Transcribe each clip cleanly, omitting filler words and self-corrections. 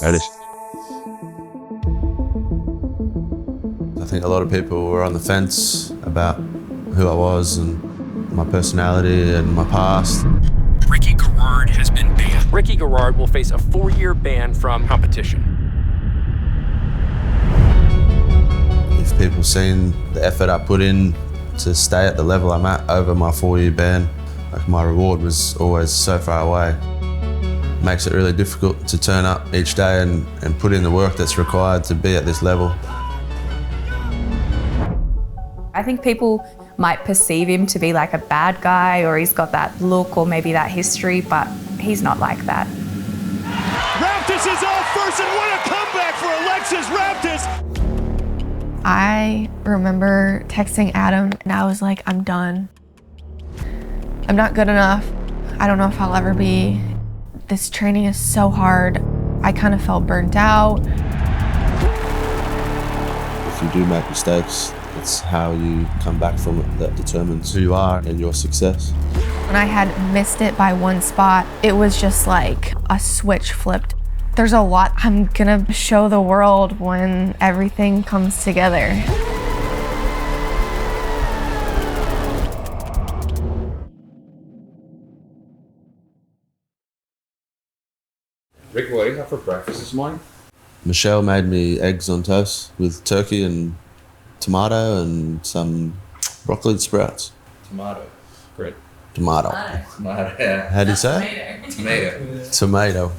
Ready? I think a lot of people were on the fence about who I was and my personality and my past. Ricky Garard has been banned. Ricky Garard will face a 4-year ban from competition. If people seen the effort I put in to stay at the level I'm at over my 4-year ban, like my reward was always so far away. Makes it really difficult to turn up each day and put in the work that's required to be at this level. I think people might perceive him to be like a bad guy, or he's got that look or maybe that history, but he's not like that. Raptis is off first, and what a comeback for Alexis Raptis! I remember texting Adam and I was like, I'm done. I'm not good enough. I don't know if I'll ever be. This training is so hard. I kind of felt burnt out. If you do make mistakes, it's how you come back from it that determines who you are and your success. When I had missed it by one spot, it was just like a switch flipped. There's a lot I'm gonna show the world when everything comes together. Rick, what do you have for breakfast this morning? Michelle made me eggs on toast with turkey and tomato and some broccoli sprouts. Tomato. Great. Tomato. Tomato, yeah. How do you say? Tomato. Tomato.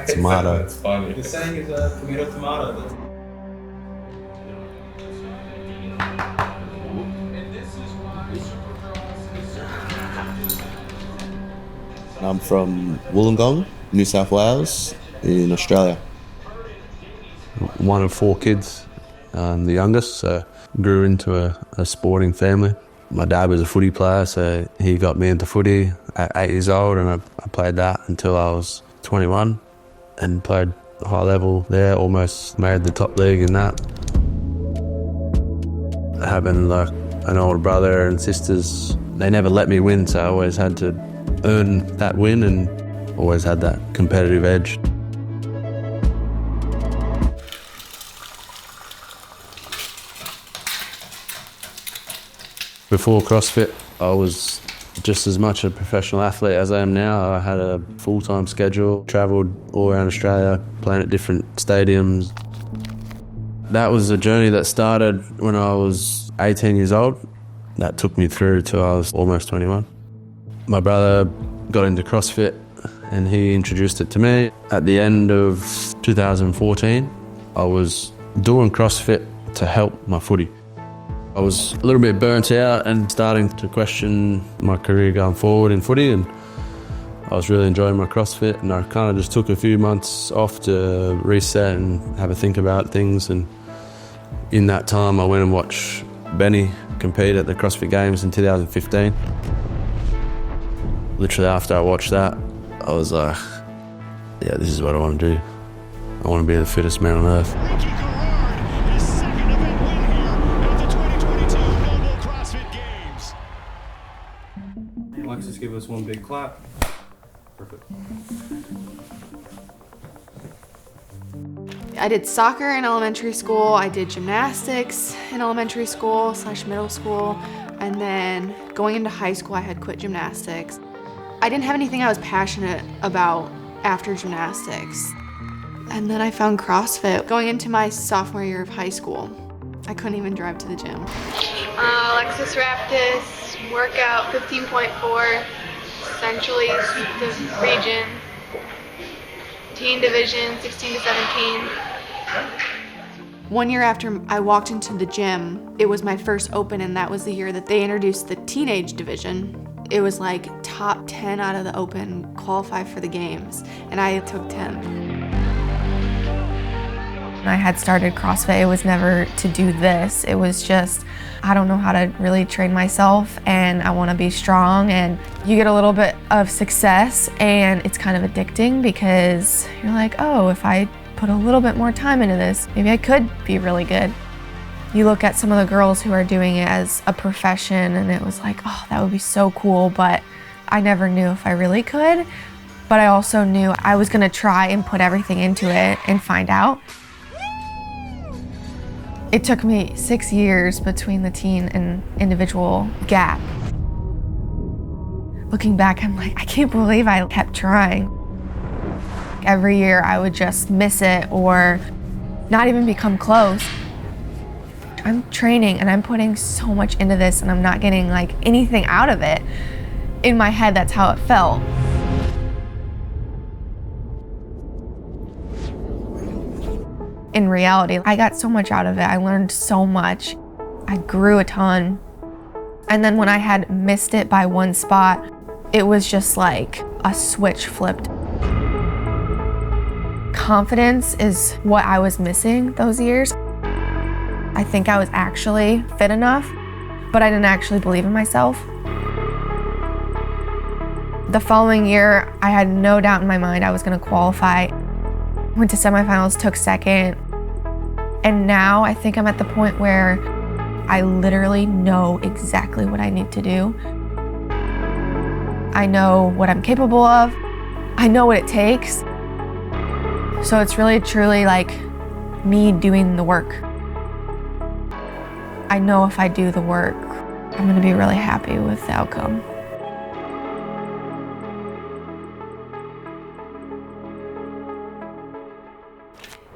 Tomato. That's funny. The saying is tomato. I'm from Wollongong, New South Wales, in Australia. One of 4 kids, the youngest, so grew into a sporting family. My dad was a footy player, so he got me into footy at 8 years old, and I played that until I was 21 and played high level there, almost made the top league in that. Having like an older brother and sisters, they never let me win, so I always had to earn that win and always had that competitive edge. Before CrossFit, I was just as much a professional athlete as I am now. I had a full-time schedule, travelled all around Australia, playing at different stadiums. That was a journey that started when I was 18 years old. That took me through till I was almost 21. My brother got into CrossFit and he introduced it to me. At the end of 2014, I was doing CrossFit to help my footy. I was a little bit burnt out and starting to question my career going forward in footy, and I was really enjoying my CrossFit, and I kind of just took a few months off to reset and have a think about things. And in that time I went and watched Benny compete at the CrossFit Games in 2015. Literally after I watched that, I was like, yeah, this is what I want to do. I want to be the fittest man on earth. Ricky Garard, his second event win here at the 2022 Global CrossFit Games. Alexis, give us one big clap. Perfect. I did soccer in elementary school. I did gymnastics in elementary school / middle school. And then going into high school, I had quit gymnastics. I didn't have anything I was passionate about after gymnastics. And then I found CrossFit going into my sophomore year of high school. I couldn't even drive to the gym. Alexis Raptis, workout 15.4, Central East region, teen division 16 to 17. 1 year after I walked into the gym, it was my first open, and that was the year that they introduced the teenage division. It was like top 10 out of the open qualify for the games, and I took 10th. When I had started CrossFit, it was never to do this. It was just, I don't know how to really train myself, and I want to be strong, and you get a little bit of success, and it's kind of addicting because you're like, oh, if I put a little bit more time into this, maybe I could be really good. You look at some of the girls who are doing it as a profession, and it was like, oh, that would be so cool, but I never knew if I really could. but I also knew I was gonna try and put everything into it and find out. It took me 6 years between the teen and individual gap. Looking back, I'm like, I can't believe I kept trying. Every year I would just miss it or not even become close. I'm training and I'm putting so much into this and I'm not getting like anything out of it. In my head, that's how it felt. In reality, I got so much out of it. I learned so much. I grew a ton. And then when I had missed it by one spot, it was just like a switch flipped. Confidence is what I was missing those years. I think I was actually fit enough, but I didn't actually believe in myself. The following year, I had no doubt in my mind I was gonna qualify. Went to semifinals, took second. And now I think I'm at the point where I literally know exactly what I need to do. I know what I'm capable of. I know what it takes. So it's really truly like me doing the work. I know if I do the work, I'm gonna be really happy with the outcome.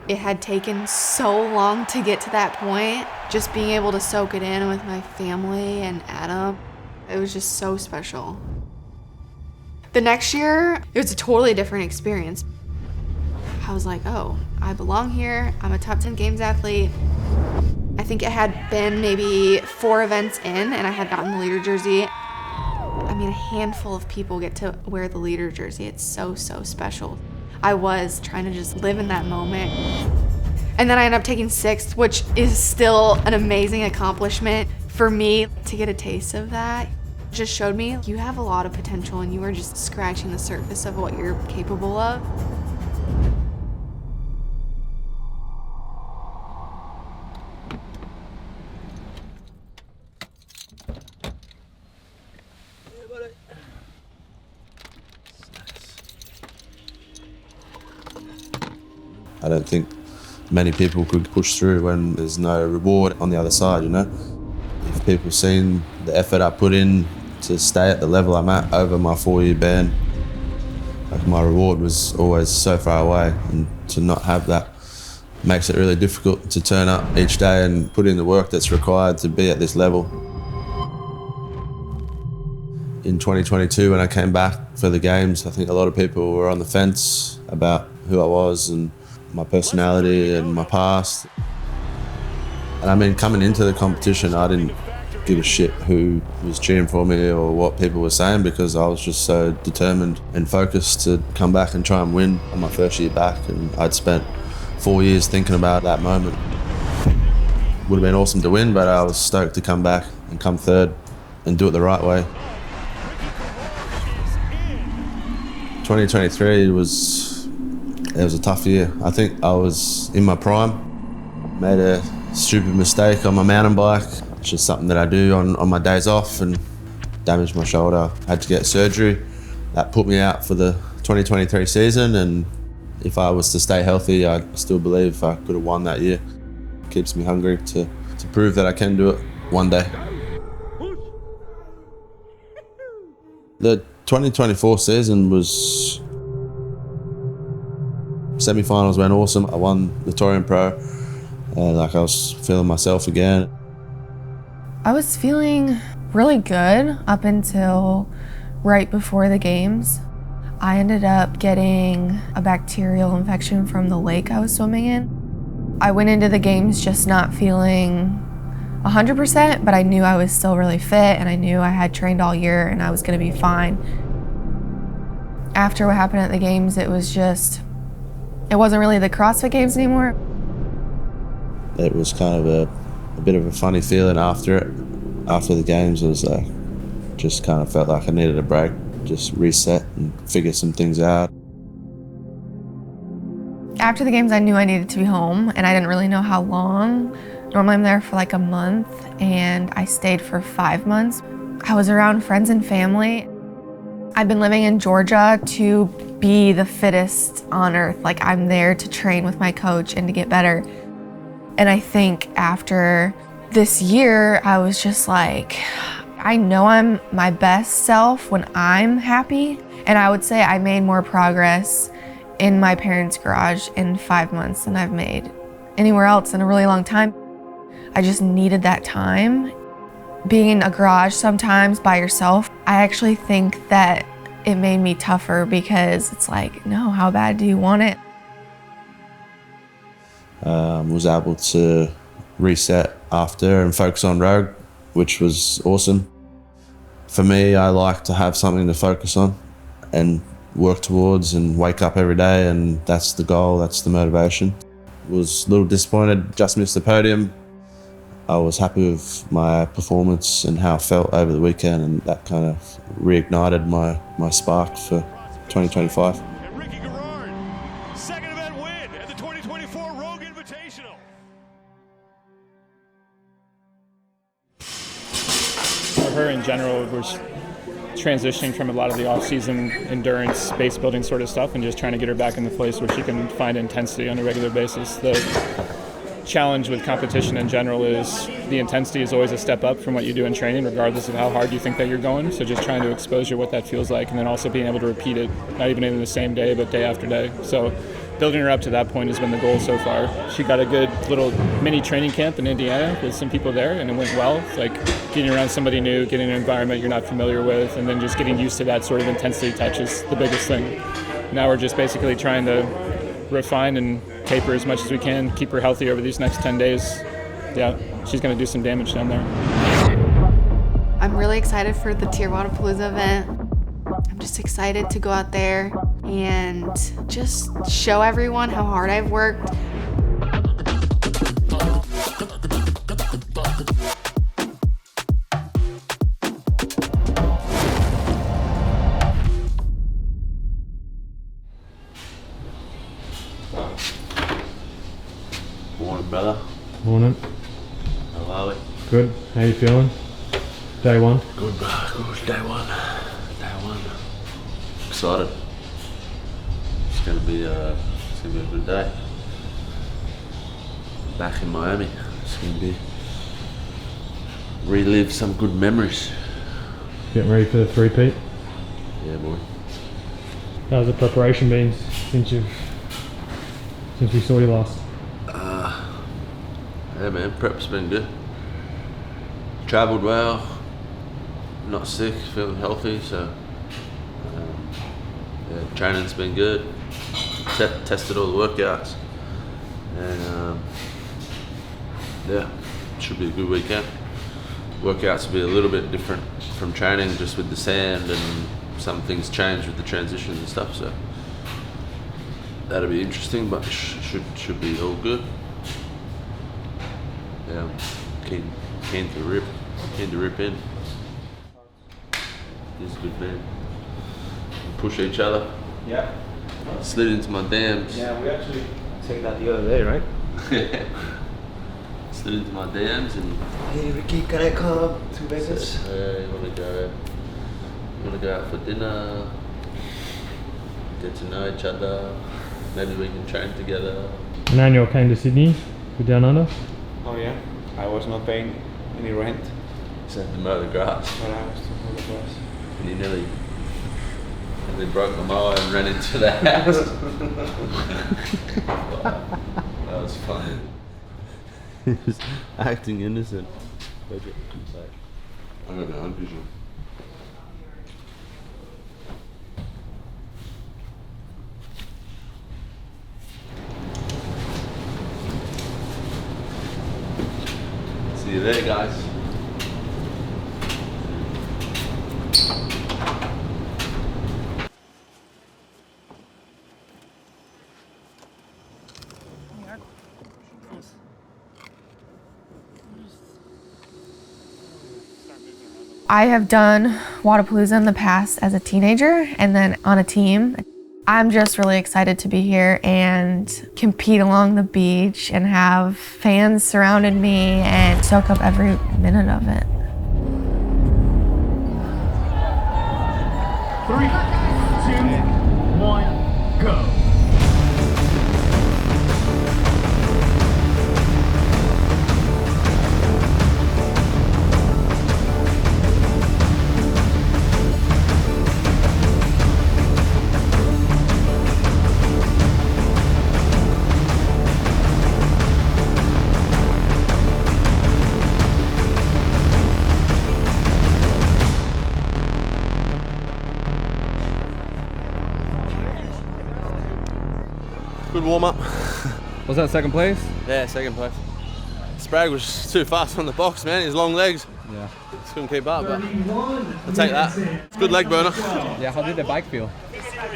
It had taken so long to get to that point. Just being able to soak it in with my family and Adam, it was just so special. The next year, it was a totally different experience. I was like, oh, I belong here. I'm a top 10 games athlete. I think it had been maybe 4 events in and I had gotten the leader jersey. I mean, a handful of people get to wear the leader jersey. It's so, so special. I was trying to just live in that moment. And then I ended up taking 6th, which is still an amazing accomplishment for me. To get a taste of that just showed me you have a lot of potential and you are just scratching the surface of what you're capable of. I don't think many people could push through when there's no reward on the other side, you know? If people seen the effort I put in to stay at the level I'm at over my 4-year ban, like my reward was always so far away, and to not have that makes it really difficult to turn up each day and put in the work that's required to be at this level. In 2022, when I came back for the games, I think a lot of people were on the fence about who I was and my personality and my past. And I mean, coming into the competition, I didn't give a shit who was cheering for me or what people were saying, because I was just so determined and focused to come back and try and win on my first year back. And I'd spent 4 years thinking about that moment. Would have been awesome to win, but I was stoked to come back and come third and do it the right way. 2023 was a tough year. I think I was in my prime, made a stupid mistake on my mountain bike. It's just something that I do on my days off, and damaged my shoulder. Had to get surgery. That put me out for the 2023 season, and if I was to stay healthy, I still believe I could have won that year. It keeps me hungry to prove that I can do it one day. The 2024 season was... Semi-finals went awesome. I won the Torian Pro. Like I was feeling myself again. I was feeling really good up until right before the games. I ended up getting a bacterial infection from the lake I was swimming in. I went into the games just not feeling 100%, but I knew I was still really fit and I knew I had trained all year and I was gonna be fine. After what happened at the games, it wasn't really the CrossFit Games anymore. It was kind of a bit of a funny feeling after it. After the games, it was like, just kind of felt like I needed a break, just reset and figure some things out. After the games, I knew I needed to be home, and I didn't really know how long. Normally I'm there for like a month, and I stayed for 5 months. I was around friends and family. I've been living in Georgia to be the fittest on earth. Like, I'm there to train with my coach and to get better. And I think after this year, I was just like, I know I'm my best self when I'm happy. And I would say I made more progress in my parents' garage in 5 months than I've made anywhere else in a really long time. I just needed that time. Being in a garage sometimes by yourself, I actually think that it made me tougher because it's like, no, how bad do you want it? Was able to reset after and focus on rogue, which was awesome. For me, I like to have something to focus on and work towards and wake up every day, and that's the goal, that's the motivation. Was a little disappointed, just missed the podium. I was happy with my performance and how I felt over the weekend, and that kind of reignited my spark for 2025. And Ricky Garard, second event win at the 2024 Rogue Invitational. For her in general, we're transitioning from a lot of the off-season endurance, base building sort of stuff, and just trying to get her back in the place where she can find intensity on a regular basis. The challenge with competition in general is the intensity is always a step up from what you do in training, regardless of how hard you think that you're going. So just trying to expose you what that feels like, and then also being able to repeat it, not even in the same day, but day after day. So building her up to that point has been the goal so far. She got a good little mini training camp in Indiana with some people there, and it went well. It's like getting around somebody new, getting an environment you're not familiar with, and then just getting used to that sort of intensity touch is the biggest thing. Now we're just basically trying to refine and taper as much as we can, keep her healthy over these next 10 days. Yeah, she's going to do some damage down there. I'm really excited for the TYR Wodapalooza event. I'm just excited to go out there and just show everyone how hard I've worked. Morning, brother. Morning. How are we? Good. How you feeling? Day one? Good, bro. Good. Day one. Excited. It's gonna be a good day. Back in Miami. It's gonna be relive some good memories. Getting ready for the three-peat? Yeah, boy. How's the preparation been since we saw you last? Yeah, man. Prep's been good. Travelled well. Not sick. Feeling healthy. So. Yeah, training's been good. Tested all the workouts, and yeah, should be a good weekend. Workouts will be a little bit different from training, just with the sand and some things change with the transitions and stuff. So that'll be interesting, but should be all good. Yeah, keen to rip in. He's a good man. Push each other. Yeah. Slid into my DMs. Yeah, we actually said that the other day, right? Slid into my DMs and Hey Ricky, can I come to Vegas? said, hey, you wanna go out for dinner? Get to know each other. Maybe we can train together. Emmanuel came to Sydney for Down Under. Oh yeah. I was not paying any rent, Just had to mow the grass. but I was to move the bus. And he nearly broke my mower and ran into the house. That was funny. He was acting innocent. I got the vision. See you there, guys. I have done Wodapalooza in the past as a teenager and then on a team. I'm just really excited to be here and compete along the beach and have fans surrounding me and soak up every minute of it. 3, 2, 1. Good warm-up. Was that second place? Yeah, second place. Sprague was too fast on the box, man. His long legs. Yeah. Just couldn't keep up, but I'll take that. It's a good leg burner. Yeah, how did the bike feel?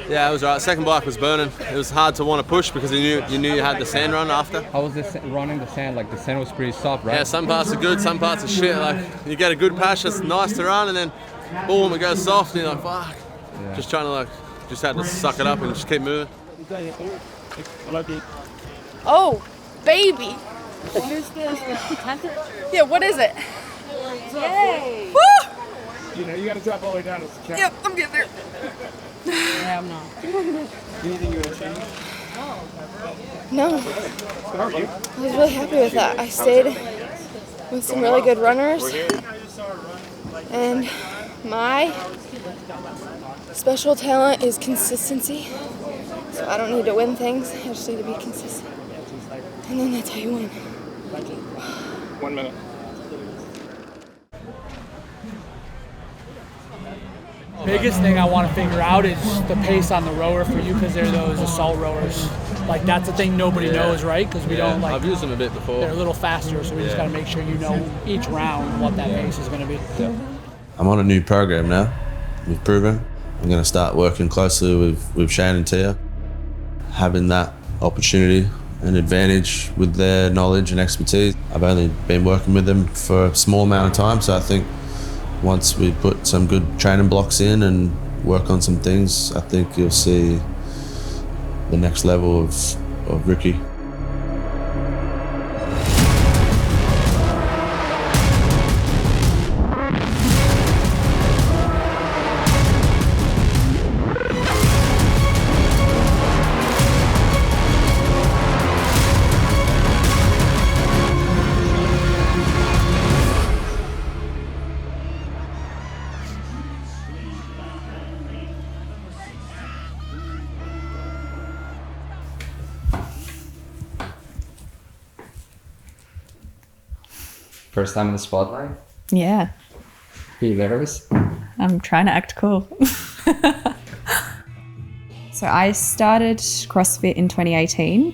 Yeah, it was right. Second bike was burning. It was hard to want to push because you knew you had the sand run after. How was this running the sand? Like the sand was pretty soft, right? Yeah, some parts are good, some parts are shit. Like you get a good patch that's nice to run, and then boom, it goes soft, and you're like, fuck. Yeah. Just trying to just had to suck it up and just keep moving. Oh, baby. What is this? Yeah, what is it? Yay! Woo! You gotta drop all the way down. Yep, I'm getting there. Yeah, I'm not. Anything you want to change? No. I was really happy with that. I stayed with some really good runners. And my special talent is consistency. So I don't need to win things. I just need to be consistent. And then that's how you win. 1 minute. Biggest thing I want to figure out is the pace on the rower for you, because they're those assault rowers. Like that's the thing nobody knows, right? Because we don't like. I've used them a bit before. They're a little faster, so we just got to make sure you know each round what that pace is going to be. Yeah. I'm on a new program now with Proven. I'm going to start working closely with Shane and Tia. Having that opportunity and advantage with their knowledge and expertise. I've only been working with them for a small amount of time, so I think once we put some good training blocks in and work on some things, I think you'll see the next level of Ricky. First time in the spotlight? Yeah. Are you nervous? I'm trying to act cool. So I started CrossFit in 2018,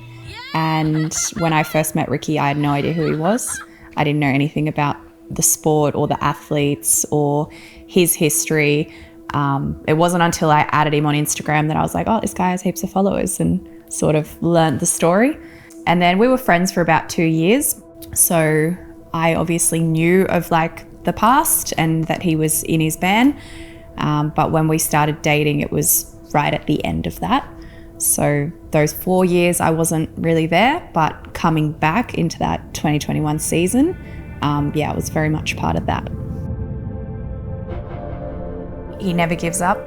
and when I first met Ricky, I had no idea who he was. I didn't know anything about the sport or the athletes or his history. It wasn't until I added him on Instagram that I was like, oh, this guy has heaps of followers, and sort of learned the story. And then we were friends for about 2 years. So I obviously knew of like the past and that he was in his band. But when we started dating, it was right at the end of that. So those 4 years I wasn't really there, but coming back into that 2021 season, I was very much part of that. He never gives up.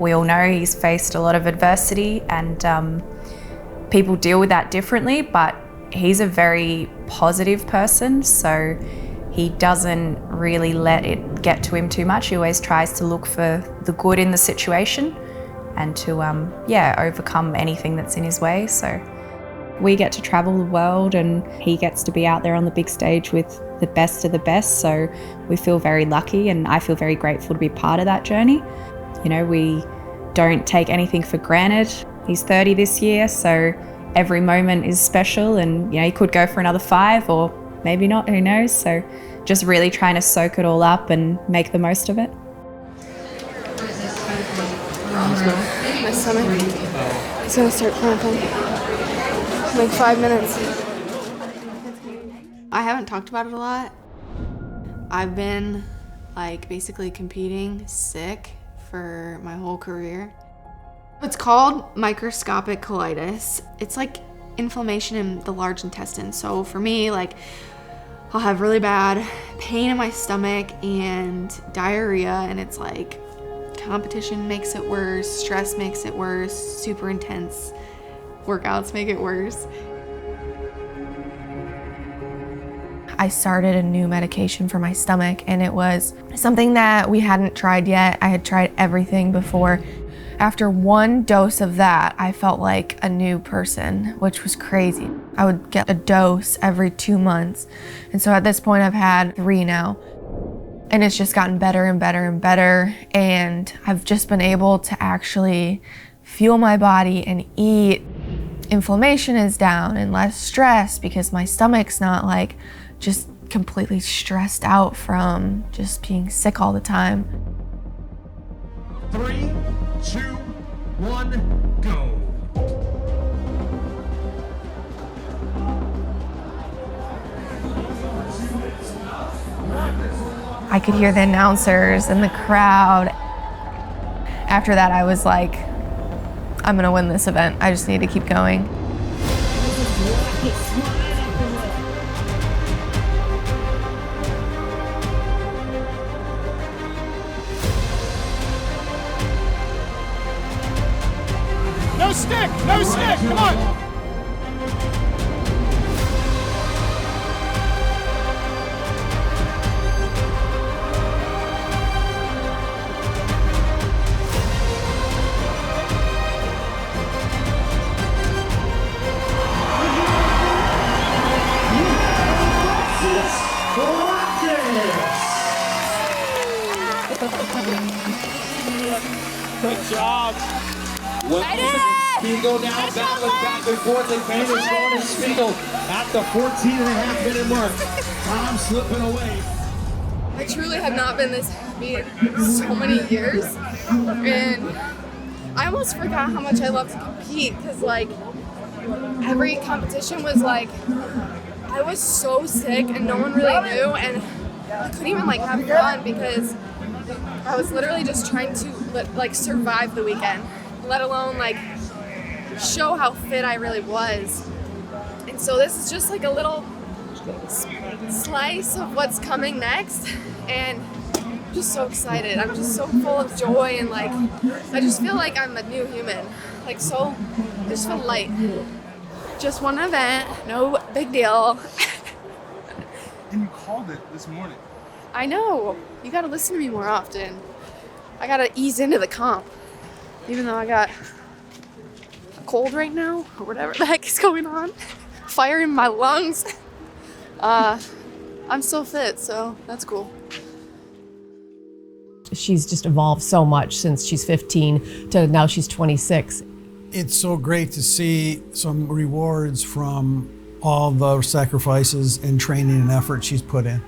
We all know he's faced a lot of adversity, and people deal with that differently, but he's a very positive person, so he doesn't really let it get to him too much. He always tries to look for the good in the situation and to overcome anything that's in his way. So we get to travel the world, and he gets to be out there on the big stage with the best of the best. So we feel very lucky, and I feel very grateful to be part of that journey. You know, we don't take anything for granted. He's 30 this year, so every moment is special, and he could go for another 5 or maybe not, who knows. So just really trying to soak it all up and make the most of it. My stomach is gonna start cramping in like 5 minutes. I haven't talked about it a lot. I've been basically competing sick for my whole career. It's called microscopic colitis. It's like inflammation in the large intestine. So for me, I'll have really bad pain in my stomach and diarrhea, and it's like competition makes it worse, stress makes it worse, super intense workouts make it worse. I started a new medication for my stomach, and it was something that we hadn't tried yet. I had tried everything before. After 1 dose of that, I felt like a new person, which was crazy. I would get a dose every 2 months. And so at this point, I've had 3 now. And it's just gotten better and better and better. And I've just been able to actually fuel my body and eat inflammation is down and less stress because my stomach's not like just completely stressed out from just being sick all the time. 3, 2, 1, go. I could hear the announcers and the crowd. After that, I was like, I'm gonna win this event. I just need to keep going. No stick, come on. Good job. Spiegel now back and forth, and finish going to Spiegel at the 14.5-minute mark. Time slipping away. I truly have not been this happy in so many years, and I almost forgot how much I love to compete because like every competition was like I was so sick and no one really knew, and I couldn't even like have fun because I was literally just trying to like survive the weekend, let alone like show how fit I really was. And so this is just like a little slice of what's coming next, and I'm just so excited. I'm just so full of joy, and like I just feel like I'm a new human. Like so, I just feel light. Just one event, no big deal. And you called it this morning. I know. You gotta listen to me more often. I gotta ease into the comp. Even though I got a cold right now, or whatever the heck is going on. Fire in my lungs. I'm still fit, so that's cool. She's just evolved so much since she's 15 to now she's 26. It's so great to see some rewards from all the sacrifices and training and effort she's put in.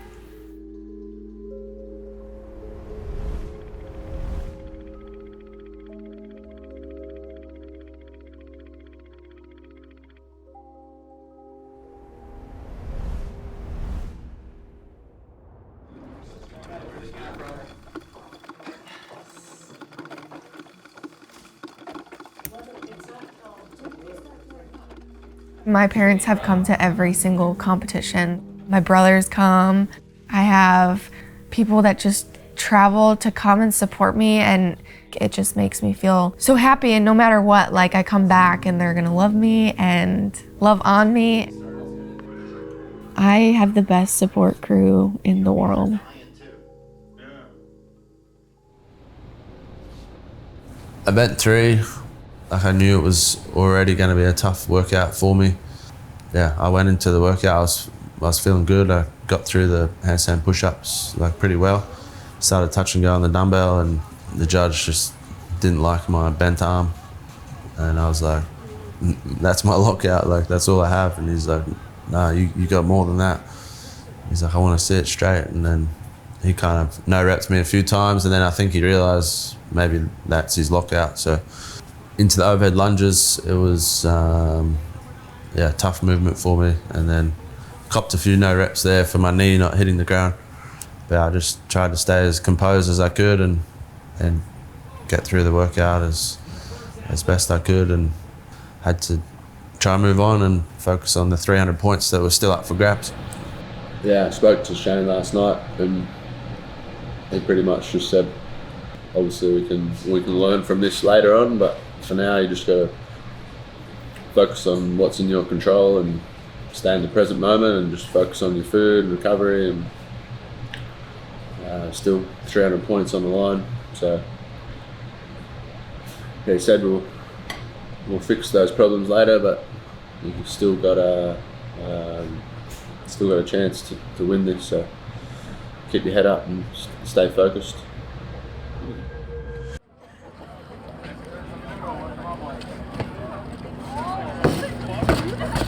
My parents have come to every single competition. My brothers come. I have people that just travel to come and support me, and it just makes me feel so happy. And no matter what, like I come back and they're gonna love me and love on me. I have the best support crew in the world. Event 3, like I knew it was already going to be a tough workout for me. Yeah, I went into the workout, I was feeling good. I got through the handstand push-ups like pretty well. Started touch and go on the dumbbell, and the judge just didn't like my bent arm. And I was like, that's my lockout, like that's all I have. And he's like, no, you got more than that. He's like, I want to sit straight. And then he kind of no-repped me a few times, and then I think he realised maybe that's his lockout. So into the overhead lunges, it was tough movement for me, and then copped a few no reps there for my knee not hitting the ground. But I just tried to stay as composed as I could and get through the workout as best I could, and had to try and move on and focus on the 300 points that were still up for grabs. Yeah, I spoke to Shane last night, and he pretty much just said, obviously we can learn from this later on, but for now you just got to focus on what's in your control and stay in the present moment and just focus on your food, recovery, and still 300 points on the line. So yeah, he said we'll fix those problems later, but you've still got a chance to win this. So keep your head up and stay focused.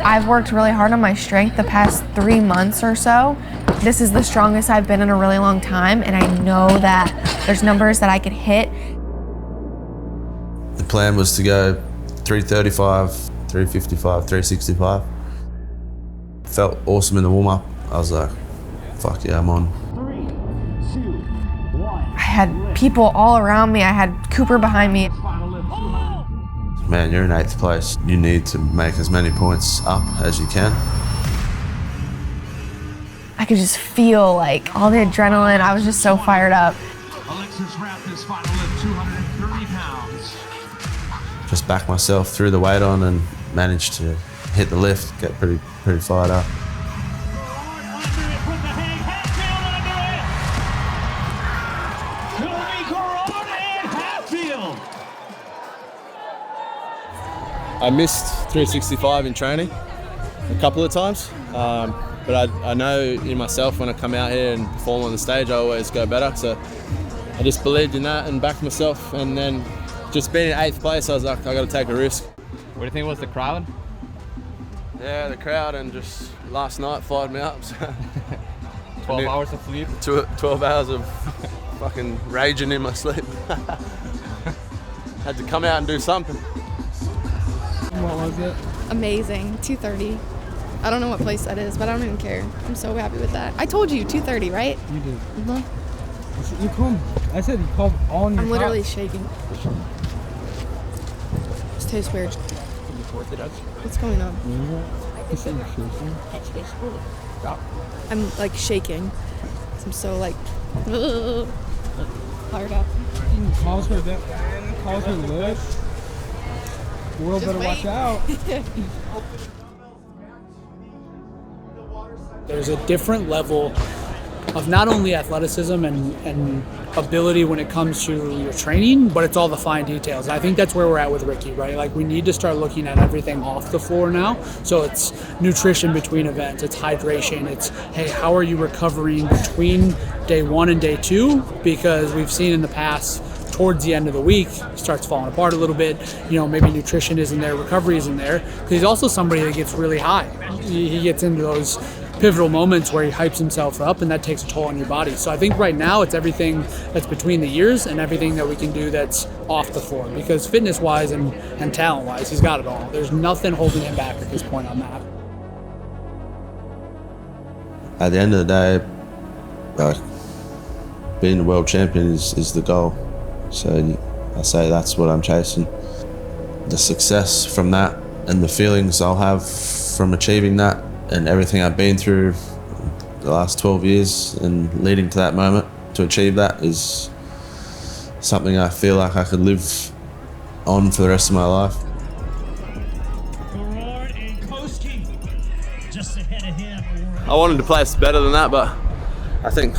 I've worked really hard on my strength the past 3 months or so. This is the strongest I've been in a really long time, and I know that there's numbers that I could hit. The plan was to go 335, 355, 365. Felt awesome in the warm-up. I was like, fuck yeah, I'm on. I had people all around me. I had Cooper behind me. Man, you're in 8th place. You need to make as many points up as you can. I could just feel like all the adrenaline. I was just so fired up. Alexis Raptis, final lift, 230 pounds. Just backed myself, threw the weight on and managed to hit the lift, get pretty fired up. I missed 365 in training a couple of times, but I know in myself when I come out here and perform on the stage, I always go better. So I just believed in that and backed myself. And then just being in 8th place, I was like, I got to take a risk. What do you think was the crowd? Yeah, the crowd, and just last night fired me up. So 12 hours of sleep? 12 hours of fucking raging in my sleep. Had to come out and do something. What was it? Amazing. 230. I don't know what place that is, but I don't even care. I'm so happy with that. I told you 230, right? You did. Mm-hmm. You called. I said you called on your I'm literally top. shaking. This tastes weird. What's going on? I'm like shaking. I'm so like fired up. Calls her that. Calls her lips. World better watch out. There's a different level of not only athleticism and ability when it comes to your training, but it's all the fine details. And I think that's where we're at with Ricky, right? Like, we need to start looking at everything off the floor now. So it's nutrition between events, it's hydration, it's, hey, how are you recovering between day 1 and day 2? Because we've seen in the past, towards the end of the week, he starts falling apart a little bit. You know, maybe nutrition isn't there, recovery isn't there. Because he's also somebody that gets really high. He gets into those pivotal moments where he hypes himself up, and that takes a toll on your body. So I think right now it's everything that's between the years and everything that we can do that's off the floor. Because fitness-wise and talent-wise, he's got it all. There's nothing holding him back at this point on that. At the end of the day, being the world champion is the goal. So I say that's what I'm chasing. The success from that and the feelings I'll have from achieving that and everything I've been through the last 12 years and leading to that moment to achieve that is something I feel like I could live on for the rest of my life. I wanted to place better than that, but I think,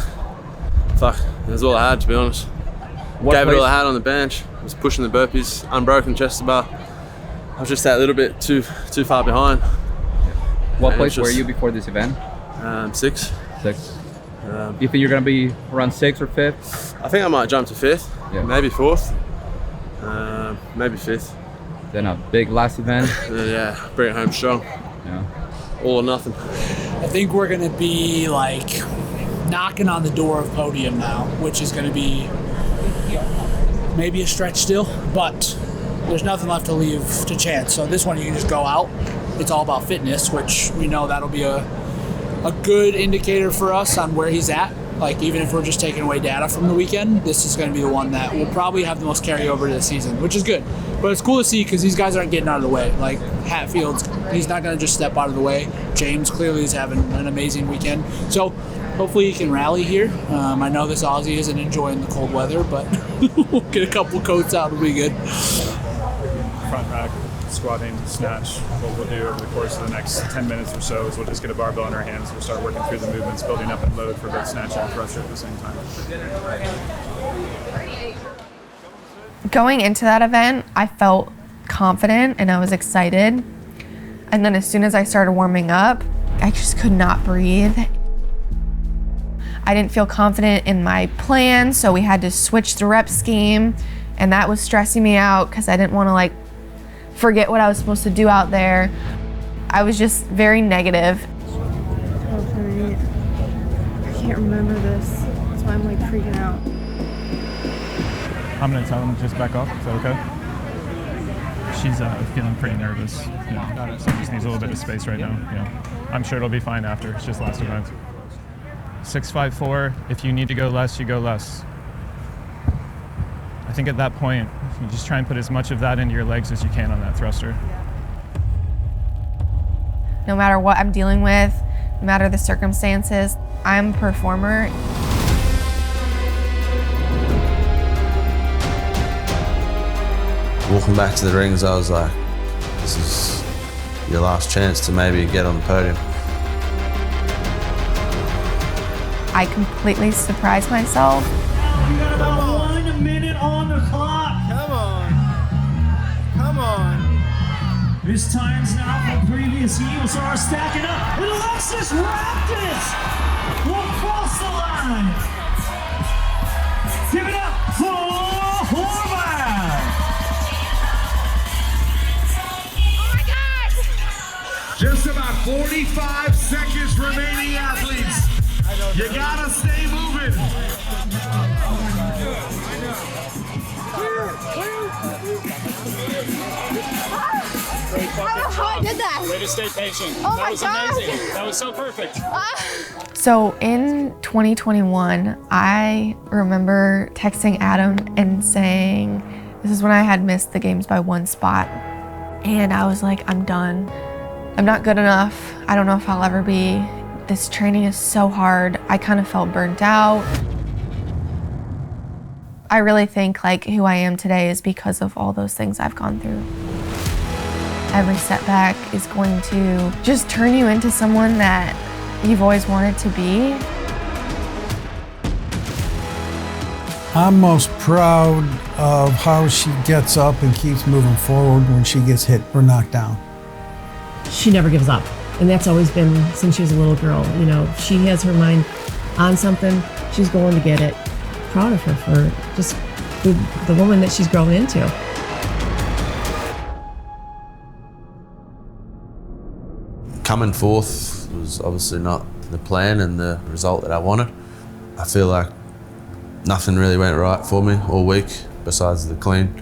fuck, that's all I had, to be honest. Gave it all I had on the bench, was pushing the burpees, unbroken chest to bar. I was just that little bit too far behind. What place were you before this event? 6. 6. You think you're gonna be around 6th or 5th? I think I might jump to 5th, maybe 4th, maybe 5th. Then a big last event. Yeah, bring it home strong. Yeah. All or nothing. I think we're going to be like knocking on the door of podium now, which is going to be maybe a stretch still, but there's nothing left to leave to chance. So this one you can just go out. It's all about fitness, which we know that'll be a good indicator for us on where he's at. Like, even if we're just taking away data from the weekend, this is going to be the one that will probably have the most carryover to the season, which is good. But it's cool to see because these guys aren't getting out of the way. Like Hatfield's, he's not going to just step out of the way. James clearly is having an amazing weekend. So hopefully he can rally here. I know this Aussie isn't enjoying the cold weather, but we'll get a couple coats out, it'll be good. Front rack, squatting, snatch. What we'll do over the course of the next 10 minutes or so is we'll just get a barbell in our hands. We'll start working through the movements, building up and load for both snatch and thruster at the same time. Going into that event, I felt confident and I was excited. And then as soon as I started warming up, I just could not breathe. I didn't feel confident in my plan, so we had to switch the rep scheme, and that was stressing me out because I didn't want to like forget what I was supposed to do out there. I was just very negative. I can't remember this. That's why I'm like freaking out. I'm gonna tell him to just back off. Is that okay? She's feeling pretty nervous. Yeah. So just needs a little bit of space right now. Yeah. I'm sure it'll be fine after. It's just last event. 654. If you need to go less, you go less. I think at that point, you just try and put as much of that into your legs as you can on that thruster. No matter what I'm dealing with, no matter the circumstances, I'm a performer. Walking back to the rings, I was like, this is your last chance to maybe get on the podium. I completely surprised myself. You got about 1 minute on the clock. Come on. Come on. This time's now from previous years are stacking up. And Alexis Raptis will cross the line. Give it up for Horvath. Just about 45 seconds remaining, athletes. You gotta stay moving. How I did that? Way to stay patient. Oh my God. Amazing. That was so perfect. So in 2021, I remember texting Adam and saying, this is when I had missed the games by 1 spot. And I was like, I'm done. I'm not good enough. I don't know if I'll ever be. This training is so hard. I kind of felt burnt out. I really think like who I am today is because of all those things I've gone through. Every setback is going to just turn you into someone that you've always wanted to be. I'm most proud of how she gets up and keeps moving forward when she gets hit or knocked down. She never gives up. And that's always been since she was a little girl. You know, she has her mind on something, she's going to get it. Proud of her for just the woman that she's grown into. Coming fourth was obviously not the plan and the result that I wanted. I feel like nothing really went right for me all week besides the clean.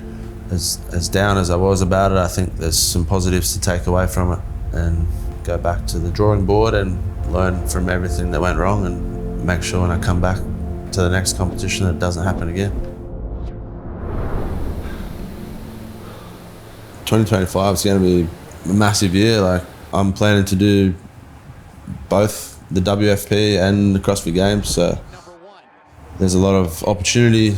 As down as I was about it, I think there's some positives to take away from it and go back to the drawing board and learn from everything that went wrong and make sure when I come back to the next competition that it doesn't happen again. 2025 is going to be a massive year. Like, I'm planning to do both the WFP and the CrossFit Games, so there's a lot of opportunity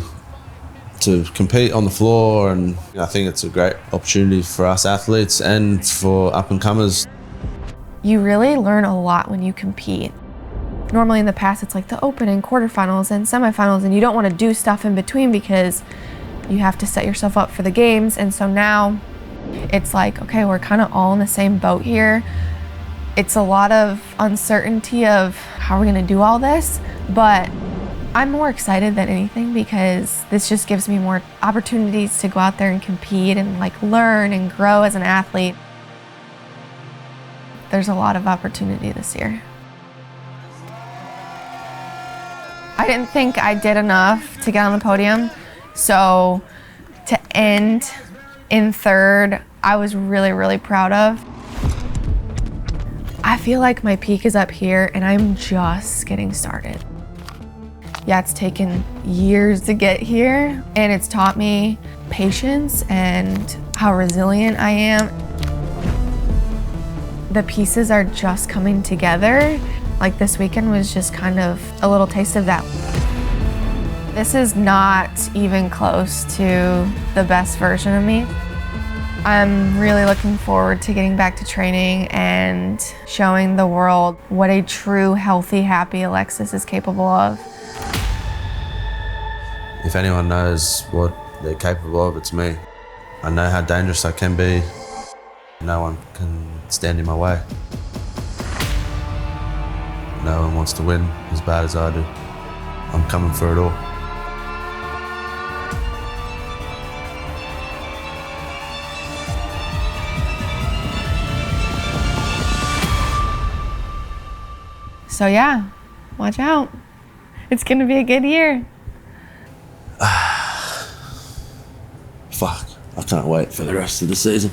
to compete on the floor, and I think it's a great opportunity for us athletes and for up-and-comers. You really learn a lot when you compete. Normally in the past, it's like the open and quarterfinals and semifinals, and you don't want to do stuff in between because you have to set yourself up for the games. And so now it's like, okay, we're kind of all in the same boat here. It's a lot of uncertainty of how we're going to do all this, but I'm more excited than anything because this just gives me more opportunities to go out there and compete and like learn and grow as an athlete. There's a lot of opportunity this year. I didn't think I did enough to get on the podium, so to end in third, I was really, really proud of. I feel like my peak is up here and I'm just getting started. Yeah, it's taken years to get here and it's taught me patience and how resilient I am. The pieces are just coming together. Like this weekend was just kind of a little taste of that. This is not even close to the best version of me. I'm really looking forward to getting back to training and showing the world what a true, healthy, happy Alexis is capable of. If anyone knows what they're capable of, it's me. I know how dangerous I can be. No one can stand in my way. No one wants to win as bad as I do. I'm coming for it all. So yeah, watch out. It's gonna be a good year. Fuck, I can't wait for the rest of the season.